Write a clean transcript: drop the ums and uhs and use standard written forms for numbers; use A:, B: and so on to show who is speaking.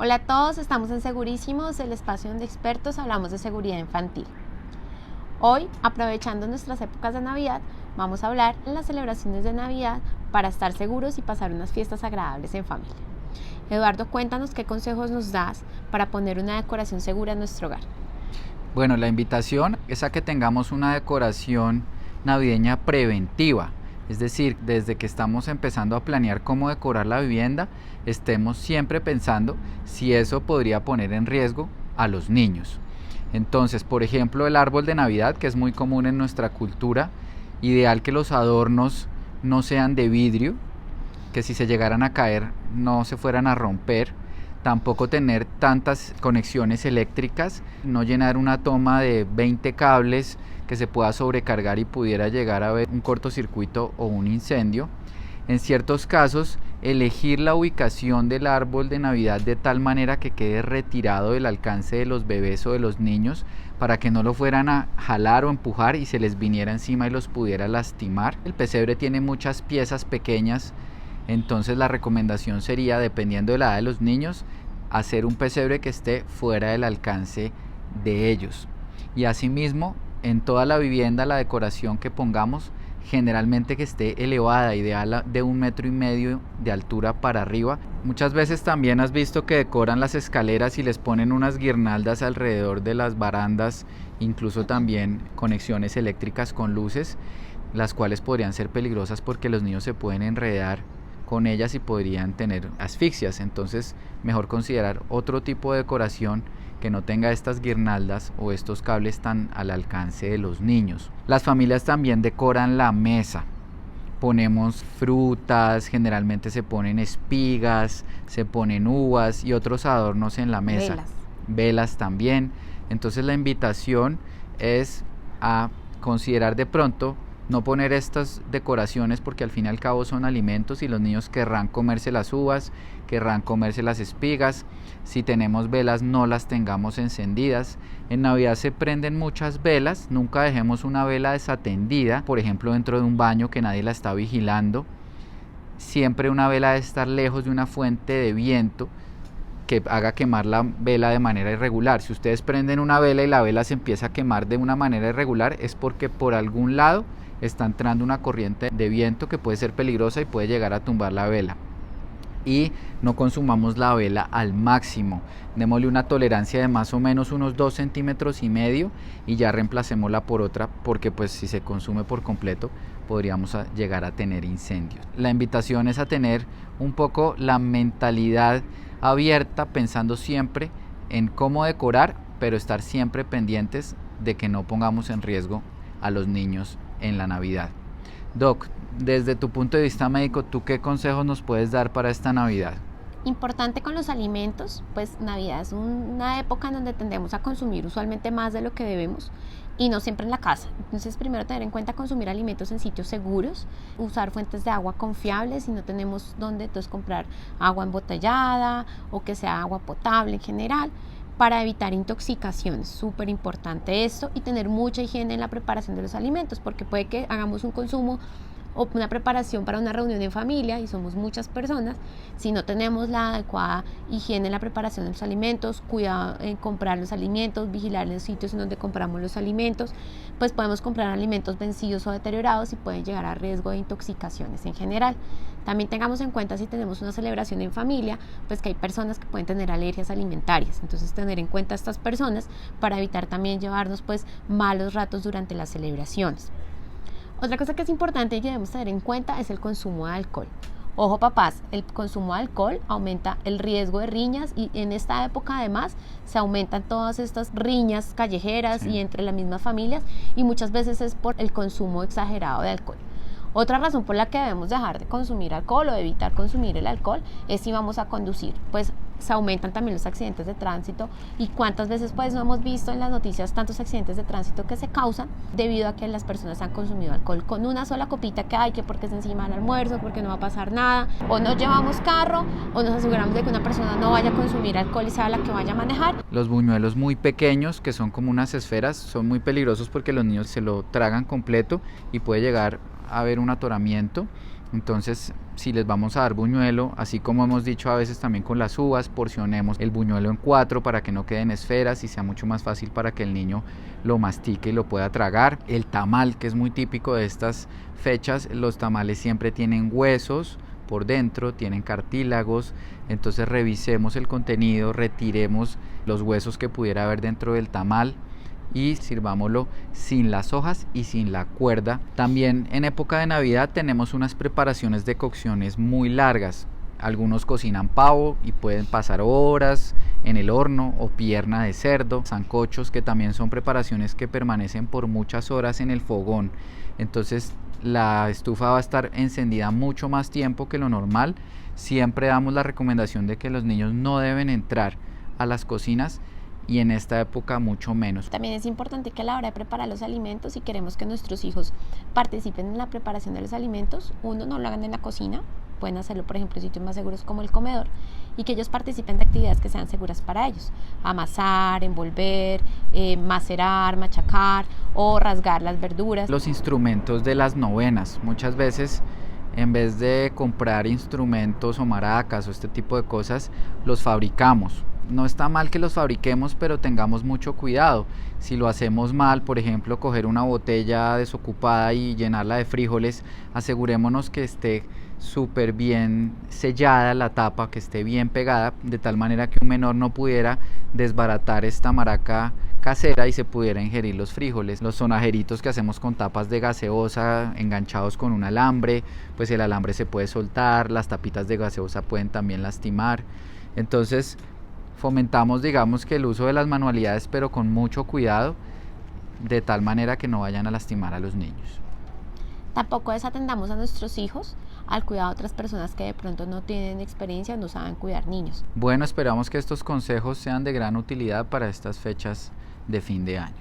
A: Hola a todos, estamos en Segurísimos, el espacio donde expertos hablamos de seguridad infantil. Hoy, aprovechando nuestras épocas de Navidad, vamos a hablar en las celebraciones de Navidad para estar seguros y pasar unas fiestas agradables en familia. Eduardo, cuéntanos qué consejos nos das para poner una decoración segura en nuestro hogar.
B: Bueno, la invitación es a que tengamos una decoración navideña preventiva. Es decir, desde que estamos empezando a planear cómo decorar la vivienda, estemos siempre pensando si eso podría poner en riesgo a los niños. Entonces, por ejemplo, el árbol de Navidad, que es muy común en nuestra cultura, ideal que los adornos no sean de vidrio, que si se llegaran a caer no se fueran a romper. Tampoco tener tantas conexiones eléctricas, no llenar una toma de 20 cables que se pueda sobrecargar y pudiera llegar a haber un cortocircuito o un incendio. En ciertos casos, elegir la ubicación del árbol de Navidad de tal manera que quede retirado del alcance de los bebés o de los niños para que no lo fueran a jalar o empujar y se les viniera encima y los pudiera lastimar. El pesebre tiene muchas piezas pequeñas. Entonces la recomendación sería, dependiendo de la edad de los niños, hacer un pesebre que esté fuera del alcance de ellos. Y asimismo, en toda la vivienda, la decoración que pongamos, generalmente que esté elevada, ideal de 1,5 metros de altura para arriba. Muchas veces también has visto que decoran las escaleras y les ponen unas guirnaldas alrededor de las barandas, incluso también conexiones eléctricas con luces, las cuales podrían ser peligrosas porque los niños se pueden enredar con ellas y podrían tener asfixias. Entonces, mejor considerar otro tipo de decoración que no tenga estas guirnaldas o estos cables tan al alcance de los niños. Las familias también decoran la mesa. Ponemos frutas, generalmente se ponen espigas, se ponen uvas y otros adornos en la mesa. Velas también. Entonces la invitación es a considerar de pronto no poner estas decoraciones porque al fin y al cabo son alimentos y los niños querrán comerse las uvas, querrán comerse las espigas. Si tenemos velas, no las tengamos encendidas. En Navidad se prenden muchas velas, nunca dejemos una vela desatendida, por ejemplo dentro de un baño que nadie la está vigilando. Siempre una vela debe estar lejos de una fuente de viento que haga quemar la vela de manera irregular. Si ustedes prenden una vela y la vela se empieza a quemar de una manera irregular, es porque por algún lado está entrando una corriente de viento que puede ser peligrosa y puede llegar a tumbar la vela. Y no consumamos la vela al máximo, démosle una tolerancia de más o menos unos 2,5 centímetros y ya reemplacémosla por otra, porque pues si se consume por completo podríamos llegar a tener incendios. La invitación es a tener un poco la mentalidad abierta, pensando siempre en cómo decorar, pero estar siempre pendientes de que no pongamos en riesgo a los niños en la Navidad. Doc, desde tu punto de vista médico, ¿tú qué consejos nos puedes dar para esta Navidad?
A: Importante con los alimentos, pues Navidad es una época en donde tendemos a consumir usualmente más de lo que debemos y no siempre en la casa. Entonces primero tener en cuenta consumir alimentos en sitios seguros, usar fuentes de agua confiables si no tenemos dónde, entonces comprar agua embotellada o que sea agua potable en general, para evitar intoxicaciones. Súper importante esto, y tener mucha higiene en la preparación de los alimentos, porque puede que hagamos un consumo o una preparación para una reunión en familia y somos muchas personas. Si no tenemos la adecuada higiene en la preparación de los alimentos, cuidado en comprar los alimentos, vigilar los sitios en donde compramos los alimentos, pues podemos comprar alimentos vencidos o deteriorados y pueden llegar a riesgo de intoxicaciones en general. También tengamos en cuenta, si tenemos una celebración en familia, pues que hay personas que pueden tener alergias alimentarias. Entonces tener en cuenta a estas personas para evitar también llevarnos pues malos ratos durante las celebraciones. Otra cosa que es importante y que debemos tener en cuenta es el consumo de alcohol. Ojo papás, el consumo de alcohol aumenta el riesgo de riñas y en esta época además se aumentan todas estas riñas callejeras y entre las mismas familias, y muchas veces es por el consumo exagerado de alcohol. Otra razón por la que debemos dejar de consumir alcohol o de evitar consumir el alcohol es si vamos a conducir, pues se aumentan también los accidentes de tránsito, y cuántas veces pues no hemos visto en las noticias tantos accidentes de tránsito que se causan debido a que las personas han consumido alcohol con una sola copita que hay, que porque es encima del almuerzo, porque no va a pasar nada, o no llevamos carro o nos aseguramos de que una persona no vaya a consumir alcohol y sea la que vaya a manejar.
B: Los buñuelos muy pequeños, que son como unas esferas, son muy peligrosos porque los niños se lo tragan completo y puede llegar a haber un atoramiento. Entonces, si les vamos a dar buñuelo, así como hemos dicho a veces también con las uvas, porcionemos el buñuelo en 4 para que no queden esferas y sea mucho más fácil para que el niño lo mastique y lo pueda tragar. El tamal, que es muy típico de estas fechas, los tamales siempre tienen huesos por dentro, tienen cartílagos, entonces revisemos el contenido, retiremos los huesos que pudiera haber dentro del tamal y sirvámoslo sin las hojas y sin la cuerda. También en época de Navidad tenemos unas preparaciones de cocciones muy largas. Algunos cocinan pavo y pueden pasar horas en el horno, o pierna de cerdo, sancochos, que también son preparaciones que permanecen por muchas horas en el fogón. Entonces la estufa va a estar encendida mucho más tiempo que lo normal. Siempre damos la recomendación de que los niños no deben entrar a las cocinas y en esta época mucho menos.
A: También es importante que a la hora de preparar los alimentos, si queremos que nuestros hijos participen en la preparación de los alimentos, uno, no lo hagan en la cocina, pueden hacerlo por ejemplo en sitios más seguros como el comedor, y que ellos participen de actividades que sean seguras para ellos: amasar, envolver, macerar, machacar o rasgar las verduras.
B: Los instrumentos de las novenas, muchas veces en vez de comprar instrumentos o maracas o este tipo de cosas, los fabricamos. No está mal que los fabriquemos, pero tengamos mucho cuidado. Si lo hacemos mal, por ejemplo, coger una botella desocupada y llenarla de frijoles, asegurémonos que esté súper bien sellada la tapa, que esté bien pegada, de tal manera que un menor no pudiera desbaratar esta maraca casera y se pudiera ingerir los frijoles. Los sonajeritos que hacemos con tapas de gaseosa enganchados con un alambre, pues el alambre se puede soltar, las tapitas de gaseosa pueden también lastimar. Entonces fomentamos, digamos, que el uso de las manualidades, pero con mucho cuidado, de tal manera que no vayan a lastimar a los niños.
A: Tampoco desatendamos a nuestros hijos al cuidado de otras personas que de pronto no tienen experiencia, no saben cuidar niños.
B: Bueno, esperamos que estos consejos sean de gran utilidad para estas fechas de fin de año.